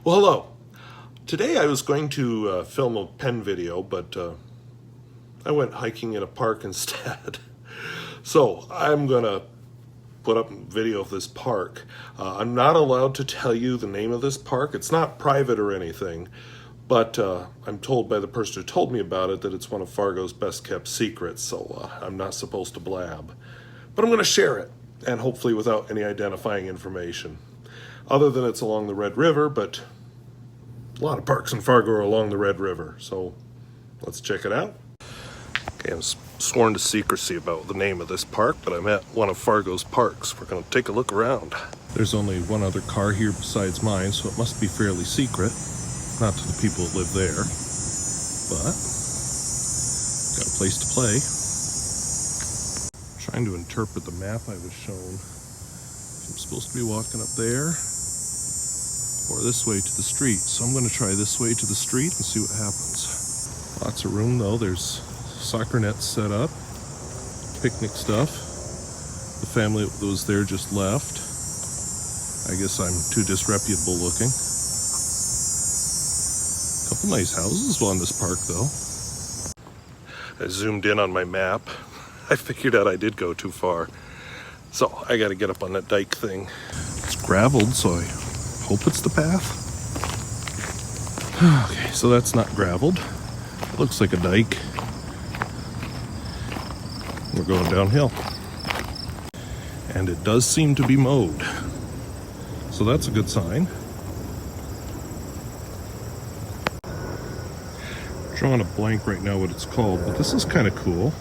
Well, hello. Today I was going to film a pen video, but I went hiking in a park instead. So I'm going to put up a video of this park. I'm not allowed to tell you the name of this park. It's not private or anything, but I'm told by the person who told me about it that it's one of Fargo's best kept secrets, so I'm not supposed to blab. But I'm going to share it, and hopefully without any identifying information. Other than it's along the Red River, but a lot of parks in Fargo are along the Red River, so let's check it out. Okay, I'm sworn to secrecy about the name of this park, but I'm at one of Fargo's parks. We're going to take a look around. There's only one other car here besides mine, so it must be fairly secret. Not to the people that live there, but got a place to play. Trying to interpret the map I was shown. I'm supposed to be walking up there or this way to the street. So I'm going to try this way to the street and see what happens. Lots of room though. There's soccer nets set up, picnic stuff. The family that was there just left. I guess I'm too disreputable looking. Couple nice houses on this park though. I zoomed in on my map. I figured out I did go too far. So I gotta get up on that dike thing. It's graveled, so I hope it's the path. Okay, so that's not graveled. It looks like a dike. We're going downhill. And it does seem to be mowed. So that's a good sign. Drawing a blank right now what it's called, but this is kind of cool.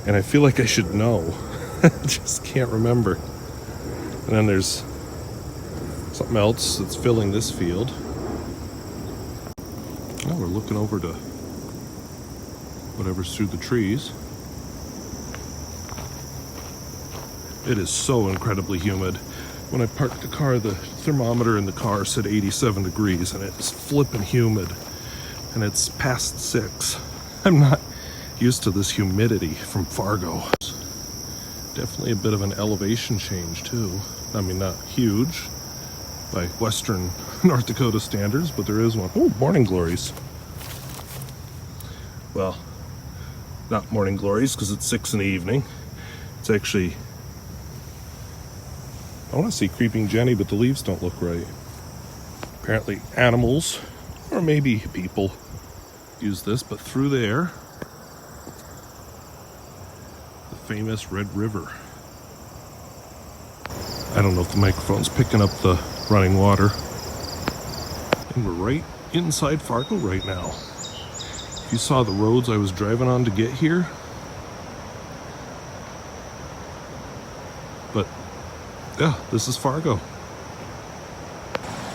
And I feel like I should know. I just can't remember. And then there's something else that's filling this field. Now we're looking over to whatever's through the trees. It is so incredibly humid. When I parked the car, the thermometer in the car said 87 degrees, and it's flipping humid. And it's past 6. I'm not used to this humidity from Fargo. Definitely a bit of an elevation change too. I mean, not huge by Western North Dakota standards, but there is one. Oh, morning glories. Well, not morning glories because it's 6 in the evening. It's actually, I want to see Creeping Jenny, but the leaves don't look right. Apparently animals, or maybe people, use this, but through there, famous Red River. I don't know if the microphone's picking up the running water. And we're right inside Fargo right now. If you saw the roads I was driving on to get here. But yeah, this is Fargo.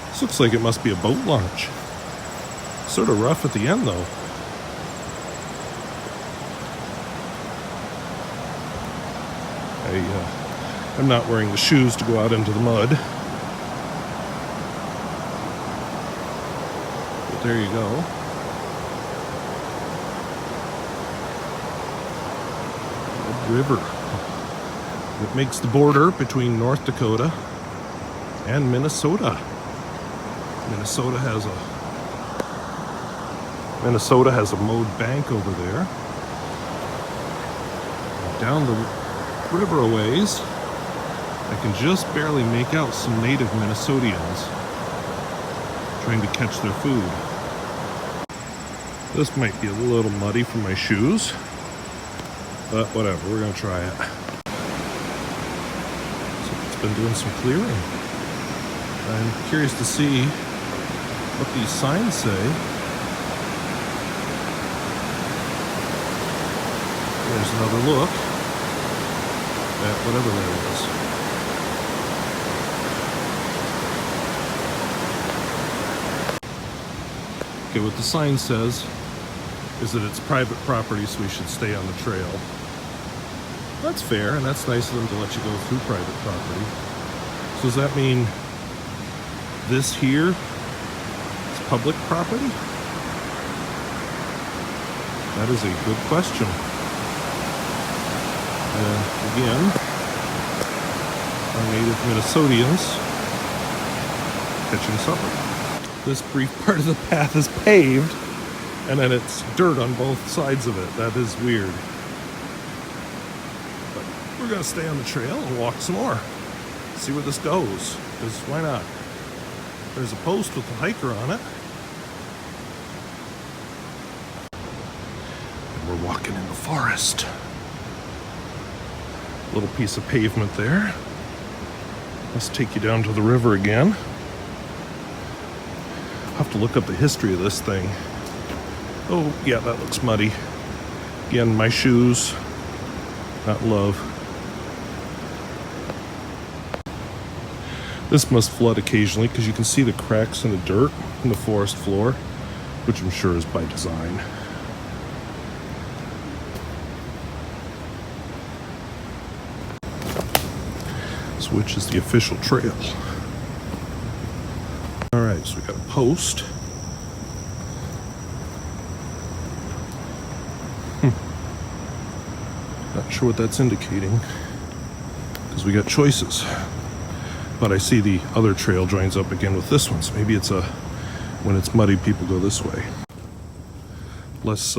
This looks like it must be a boat launch. Sort of rough at the end though. I'm not wearing the shoes to go out into the mud. But there you go. Red River. It makes the border between North Dakota and Minnesota. Minnesota has a mowed bank over there. And down the river a ways, I can just barely make out some native Minnesotians trying to catch their food. This might be a little muddy from my shoes, but whatever, we're gonna try it. So it's been doing some clearing. I'm curious to see what these signs say. There's another look at whatever that is. Okay, what the sign says is that it's private property, so we should stay on the trail. That's fair, and that's nice of them to let you go through private property. So does that mean this here is public property? That is a good question. Again, our native Minnesotians catching supper. This brief part of the path is paved, and then it's dirt on both sides of it. That is weird. But we're going to stay on the trail and walk some more. See where this goes, because why not? There's a post with a hiker on it. And we're walking in the forest. Little piece of pavement there. Let's take you down to the river again. I'll have to look up the history of this thing. Oh, yeah, that looks muddy. Again, my shoes, not love. This must flood occasionally because you can see the cracks in the dirt in the forest floor, which I'm sure is by design. So which is the official trail? All right, so we got a post. Not sure what that's indicating because we got choices. But I see the other trail joins up again with this one, so maybe it's when it's muddy, people go this way. Less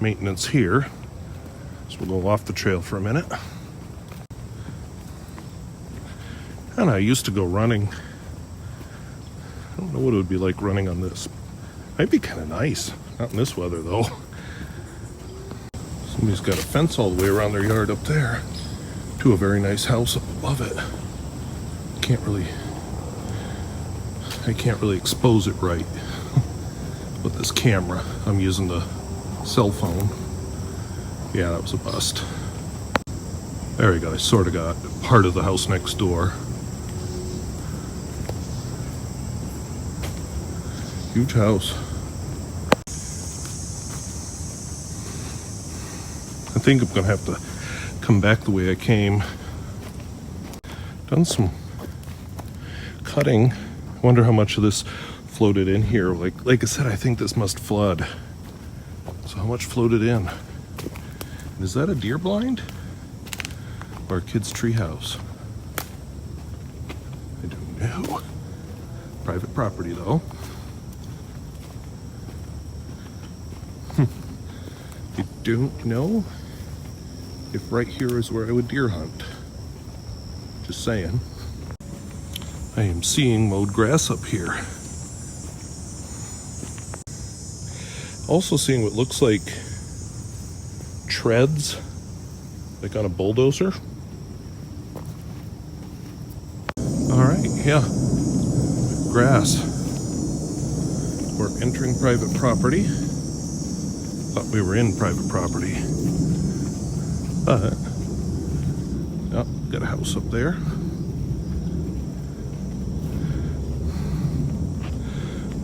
maintenance here, so we'll go off the trail for a minute. And I used to go running. I don't know what it would be like running on this. Might be kind of nice. Not in this weather, though. Somebody's got a fence all the way around their yard up there to a very nice house up above it. I can't really expose it right with this camera. I'm using the cell phone. Yeah, that was a bust. There we go. I sort of got part of the house next door. Huge house. I think I'm gonna have to come back the way I came. Done some cutting. I wonder how much of this floated in here. Like I said, I think this must flood. So how much floated in? Is that a deer blind? Or a kid's treehouse? I don't know. Private property though. I don't know if right here is where I would deer hunt. Just saying. I am seeing mowed grass up here. Also seeing what looks like treads, like on a bulldozer. All right, yeah, grass. We're entering private property. Thought we were in private property. But, oh, got a house up there.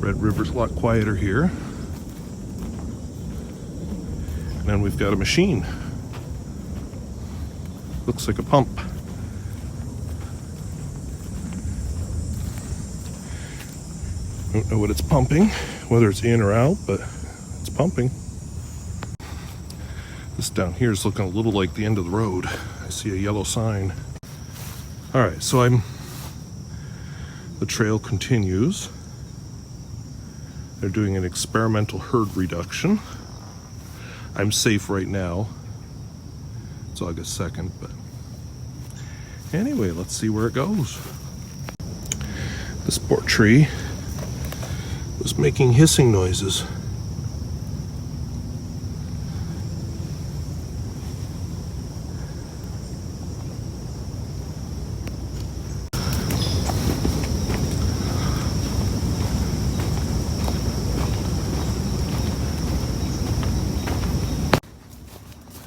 Red River's a lot quieter here. And then we've got a machine. Looks like a pump. Don't know what it's pumping, whether it's in or out, but it's pumping. This down here is looking a little like the end of the road. I see a yellow sign. All right, so the trail continues. They're doing an experimental herd reduction. I'm safe right now. It's August 2nd, but anyway, let's see where it goes. This poor tree was making hissing noises.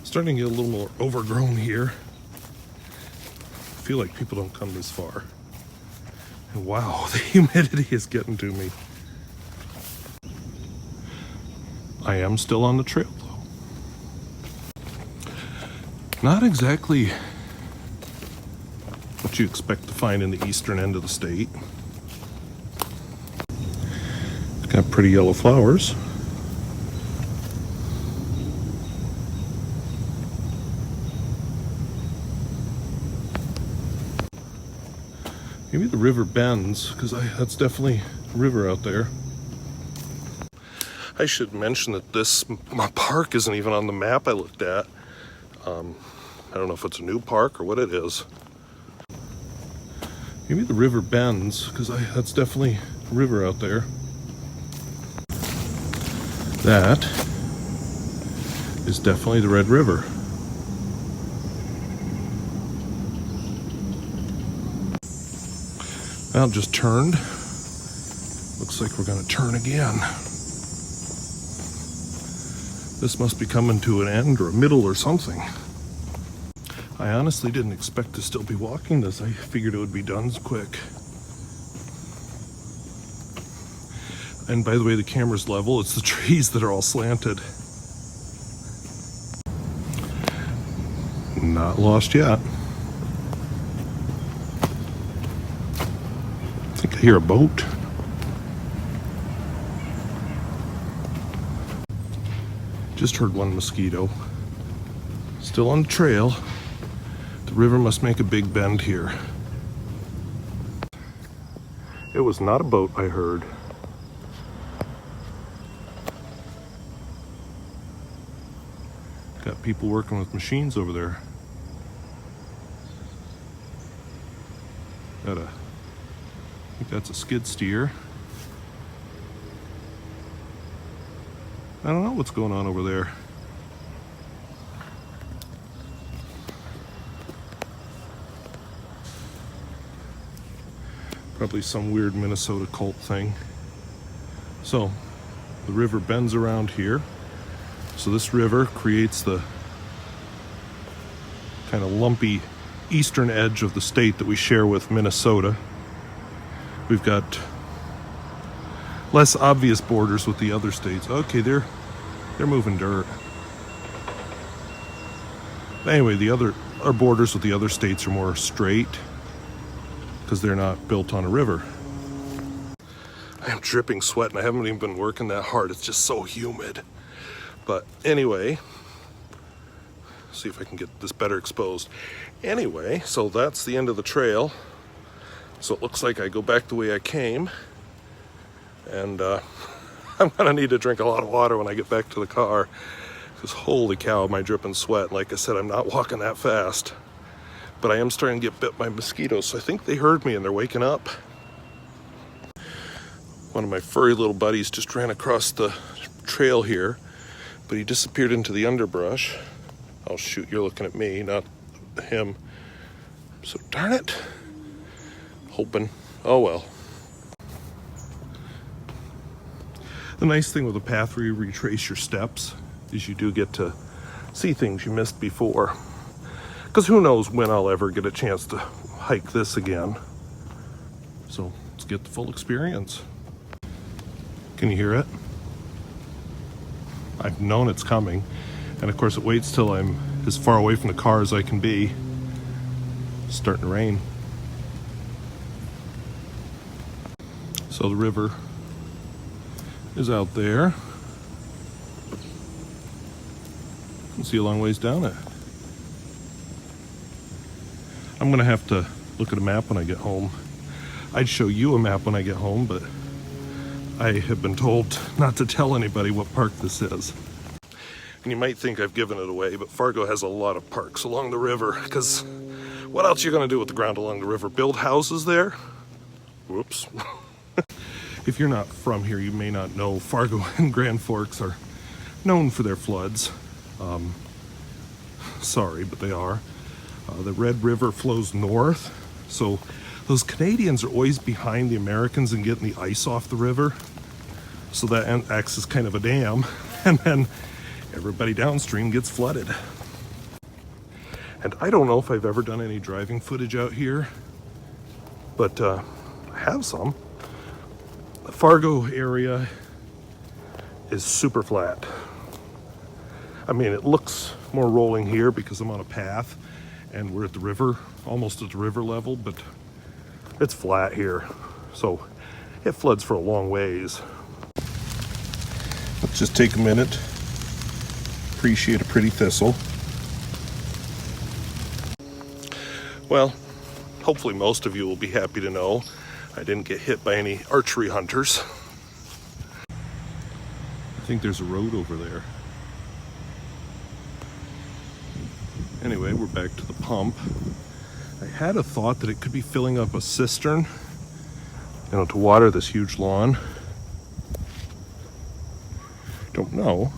Starting to get a little more overgrown here. I feel like people don't come this far. And wow, the humidity is getting to me. I am still on the trail though. Not exactly what you expect to find in the eastern end of the state. It's got pretty yellow flowers. Maybe the river bends, because that's definitely a river out there. I should mention that my park isn't even on the map I looked at. I don't know if it's a new park or what it is. Maybe the river bends, because that's definitely a river out there. That is definitely the Red River. Well, just turned. Looks like we're going to turn again. This must be coming to an end or a middle or something. I honestly didn't expect to still be walking this. I figured it would be done quick. And by the way, the camera's level. It's the trees that are all slanted. Not lost yet. I think I hear a boat. Just heard one mosquito. Still on the trail. The river must make a big bend here. It was not a boat I heard. Got people working with machines over there. I think that's a skid steer. I don't know what's going on over there. Probably some weird Minnesota cult thing. So, the river bends around here. So this river creates the kind of lumpy eastern edge of the state that we share with Minnesota. We've got less obvious borders with the other states. Okay, they're moving dirt. Anyway, our borders with the other states are more straight because they're not built on a river. I am dripping sweat and I haven't even been working that hard. It's just so humid. But anyway, see if I can get this better exposed. Anyway, so that's the end of the trail. So it looks like I go back the way I came. And I'm gonna need to drink a lot of water when I get back to the car. Because holy cow, am I dripping sweat. Like I said, I'm not walking that fast. But I am starting to get bit by mosquitoes, so I think they heard me and they're waking up. One of my furry little buddies just ran across the trail here, but he disappeared into the underbrush. Oh shoot, you're looking at me, not him. So darn it. Hoping. Oh well. The nice thing with a path where you retrace your steps is you do get to see things you missed before. Because who knows when I'll ever get a chance to hike this again. So let's get the full experience. Can you hear it? I've known it's coming. And of course it waits till I'm as far away from the car as I can be. It's starting to rain. So the river is out there. You can see a long ways down it. I'm gonna have to look at a map when I get home. I'd show you a map when I get home, but I have been told not to tell anybody what park this is. And you might think I've given it away, but Fargo has a lot of parks along the river, because what else are you gonna do with the ground along the river? Build houses there? Whoops. If you're not from here, you may not know Fargo and Grand Forks are known for their floods. Sorry, but they are. The Red River flows north, so those Canadians are always behind the Americans in getting the ice off the river. So that acts as kind of a dam, and then everybody downstream gets flooded. And I don't know if I've ever done any driving footage out here, but I have some. The Fargo area is super flat. I mean, it looks more rolling here because I'm on a path and we're at the river, almost at the river level, but it's flat here. So it floods for a long ways. Let's just take a minute, appreciate a pretty thistle. Well, hopefully most of you will be happy to know I didn't get hit by any archery hunters. I think there's a road over there. Anyway, we're back to the pump. I had a thought that it could be filling up a cistern, to water this huge lawn. Don't know.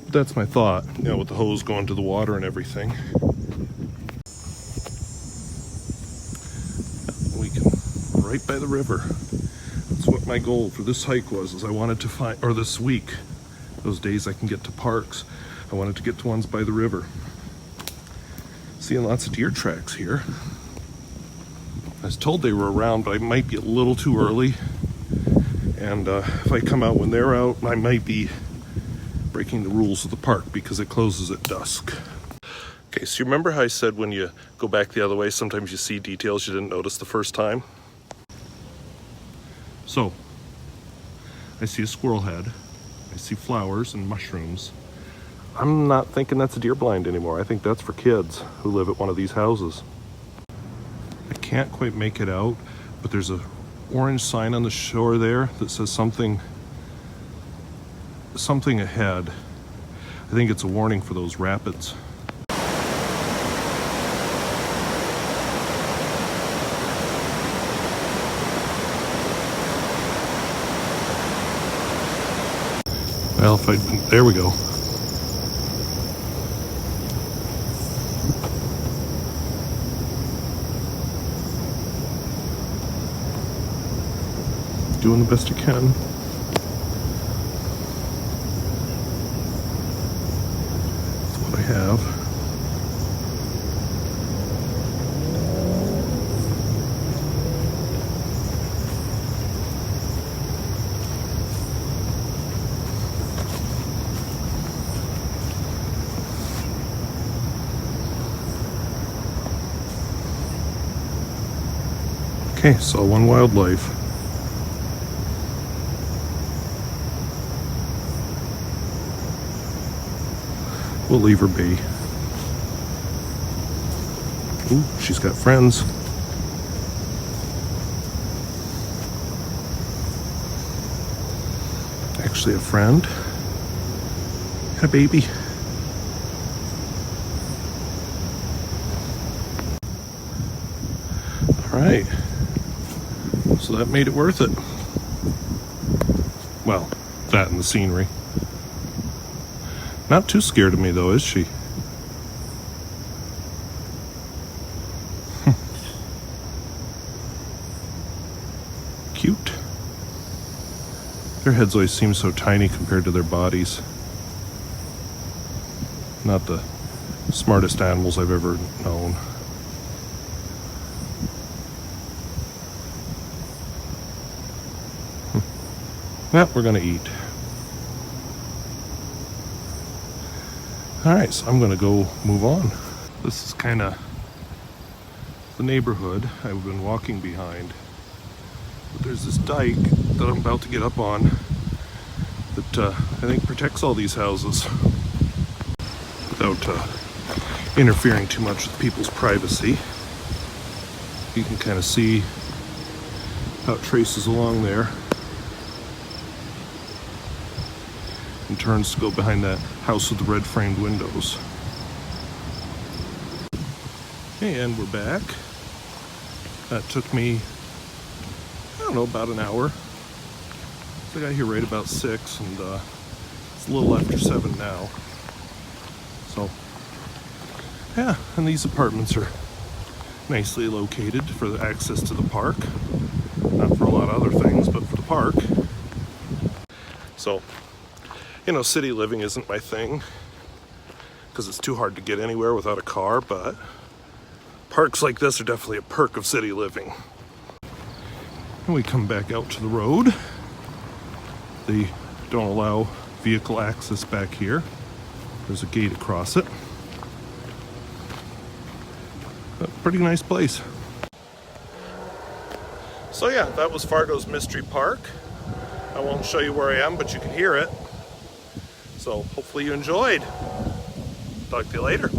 But that's my thought, with the hose going to the water and everything. We can, right by the river. That's what my goal for this hike was, is I wanted to find, or this week, those days I can get to parks, I wanted to get to ones by the river. Seeing lots of deer tracks here. I was told they were around, but I might be a little too early. And if I come out when they're out, I might be breaking the rules of the park because it closes at dusk. Okay, so you remember how I said when you go back the other way, sometimes you see details you didn't notice the first time? So, I see a squirrel head, I see flowers and mushrooms. I'm not thinking that's a deer blind anymore. I think that's for kids who live at one of these houses. I can't quite make it out, but there's a orange sign on the shore there that says something ahead. I think it's a warning for those rapids. Well, there we go. Doing the best I can. That's what I have. Okay, saw one wildlife. We'll leave her be. Ooh, she's got friends. Actually a friend and a baby. All right, so that made it worth it. Well, that and the scenery. Not too scared of me though, is she? Cute. Their heads always seem so tiny compared to their bodies. Not the smartest animals I've ever known. Well, we're gonna eat. Alright, so I'm gonna go move on. This is kind of the neighborhood I've been walking behind. But there's this dike that I'm about to get up on that I think protects all these houses without interfering too much with people's privacy. You can kind of see how it traces along there and turns to go behind that house with the red framed windows. And we're back. That took me, I don't know, about an hour. So I got here right about 6, and it's a little after 7 now. So, yeah, and these apartments are nicely located for the access to the park. Not for a lot of other things, but for the park. So, city living isn't my thing because it's too hard to get anywhere without a car, but parks like this are definitely a perk of city living. And we come back out to the road. They don't allow vehicle access back here. There's a gate across it. A pretty nice place. So yeah, that was Fargo's Mystery Park. I won't show you where I am, but you can hear it. So hopefully you enjoyed. Talk to you later.